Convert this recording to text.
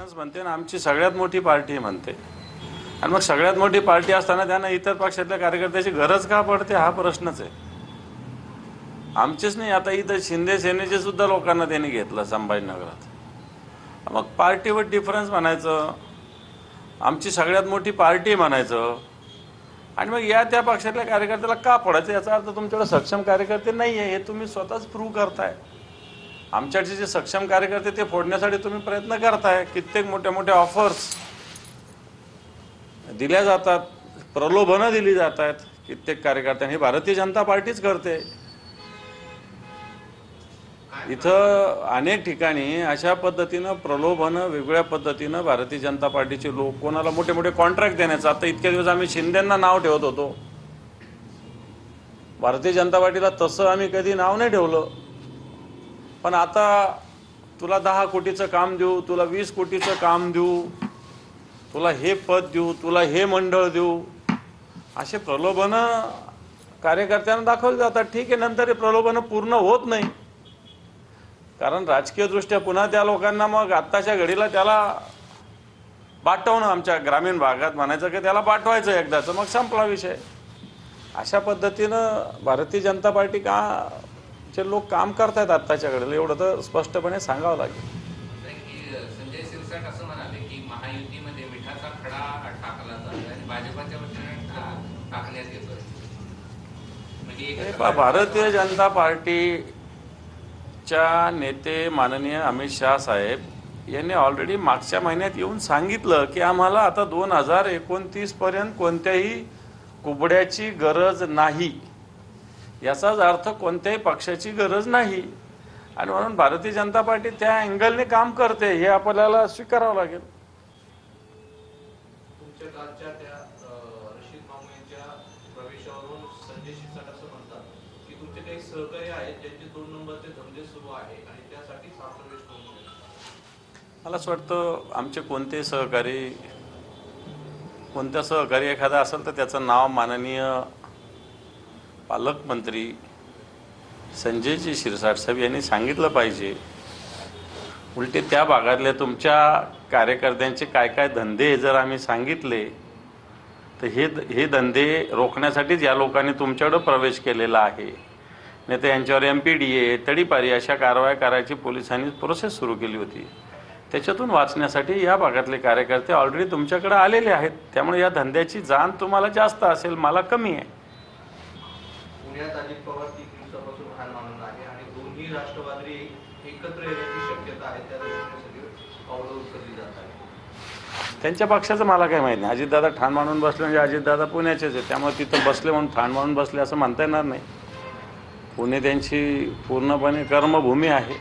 Difference म्हणते ना, आमची सगळ्यात मोठी पार्टी म्हणते, आणि मग सगळ्यात मोठी पार्टी असताना त्यांना इतर पक्षातल्या कार्यकर्त्याची गरज का पडते हा प्रश्नच आहे. आमचेच नाही, आता इथं शिंदे सेनेचे सुद्धा लोकांना त्यांनी घेतलं संभाजीनगरात. मग पार्टीवर डिफरन्स म्हणायचं, आमची सगळ्यात मोठी पार्टी म्हणायचं, आणि मग या त्या पक्षातल्या कार्यकर्त्याला का पडायचं, याचा अर्थ तुमच्याकडे सक्षम कार्यकर्ते नाही आहे हे तुम्ही स्वतःच प्रूव्ह करताय. आमच्याकडचे जे सक्षम कार्यकर्ते ते फोडण्यासाठी तुम्ही प्रयत्न करताय. कित्येक मोठ्या मोठ्या ऑफर्स दिल्या जातात, प्रलोभनं दिली जात आहेत कित्येक कार्यकर्त्यांनी. भारतीय जनता पार्टीच करते. इथं अनेक ठिकाणी अशा पद्धतीनं प्रलोभनं वेगवेगळ्या पद्धतीनं भारतीय जनता पार्टीचे लोक कोणाला मोठे मोठे कॉन्ट्रॅक्ट देण्याचं. आता इतके दिवस आम्ही शिंदेंना नाव ठेवत होतो, भारतीय जनता पार्टीला तसं आम्ही कधी नाव नाही ठेवलं. पण आता तुला 10 कोटीचं काम देऊ, तुला 20 कोटीचं काम देऊ, तुला हे पद देऊ, तुला हे मंडळ देऊ, असे प्रलोभनं कार्यकर्त्यांना दाखवले जातात. ठीक आहे, नंतर हे प्रलोभनं पूर्ण होत नाही, कारण राजकीयदृष्ट्या पुन्हा त्या लोकांना मग आत्ताच्या घडीला त्याला पाठवणं, आमच्या ग्रामीण भागात म्हणायचं की त्याला पाठवायचं एकदाचं, मग संपला विषय. अशा पद्धतीनं भारतीय जनता पार्टी का चे लोक काम करतायत आत्ताच्या घडीला, एवढं तर स्पष्टपणे सांगावं लागेल. संजय शिरसाट असं म्हणाले की महायुतीमध्ये मिठाचा खडा टाकला जातो आणि भाजपच्या वतीने टाकण्यात येतोय. म्हणजे भारतीय जनता पार्टीच्या नेते माननीय अमित शाह साहेब यांनी ऑलरेडी मागच्या महिन्यात येऊन सांगितलं की आम्हाला आता 2029 पर्यंत कोणत्याही कुबड्याची गरज नाही. याचाच अर्थ कोणत्याही पक्षाची गरज नाही, आणि म्हणून भारतीय जनता पार्टी त्या अँगलने काम करते हे आपल्याला स्वीकारावं लागेल. तुमच्या कालच्या त्या रशीद मामू यांच्या प्रवेशावरून संजय शिरसाट असं म्हणतात की तुमचे काही सहकारी आहेत ज्यांचे 2 नंबरचे धंदे सुरू आहे आणि त्यासाठी प्रवेश करून मला असं वाटतं आमचे कोणते सहकारी, कोणत्या सहकारी एखादा असेल तर त्याचं नाव माननीय पालकमंत्री संजयजी शिरसाट साहेब यांनी सांगितलं पाहिजे. उलटे त्या भागातल्या तुमच्या कार्यकर्त्यांचे काय काय धंदे जर आम्ही सांगितले तर हे धंदे रोखण्यासाठीच या लोकांनी तुमच्याकडं प्रवेश केलेला आहे. नाही तर यांच्यावर MPDA, तडीपारी अशा कारवाया करायची पोलिसांनी प्रोसेस सुरू केली होती. त्याच्यातून वाचण्यासाठी या भागातले कार्यकर्ते ऑलरेडी तुमच्याकडे आलेले आहेत. त्यामुळे या धंद्याची जाण तुम्हाला जास्त असेल, मला कमी आहे. पुण्यात अजित पवार 3 दिवसापासून ठाण मानून आहे आणि दोन्ही राष्ट्रवादी एकत्र येण्याची शक्यता आहे. त्या दृष्टीने सगळी पावलं उचलली जात आहेत. त्यांच्या पक्षाचं मला काही माहिती नाही. अजितदादा ठाण मानून बसले म्हणजे अजितदादा पुण्याचेच आहे, त्यामुळे तिथं बसले म्हणून ठाण मानून बसले असं म्हणता येणार नाही. पुणे त्यांची पूर्णपणे कर्मभूमी आहे.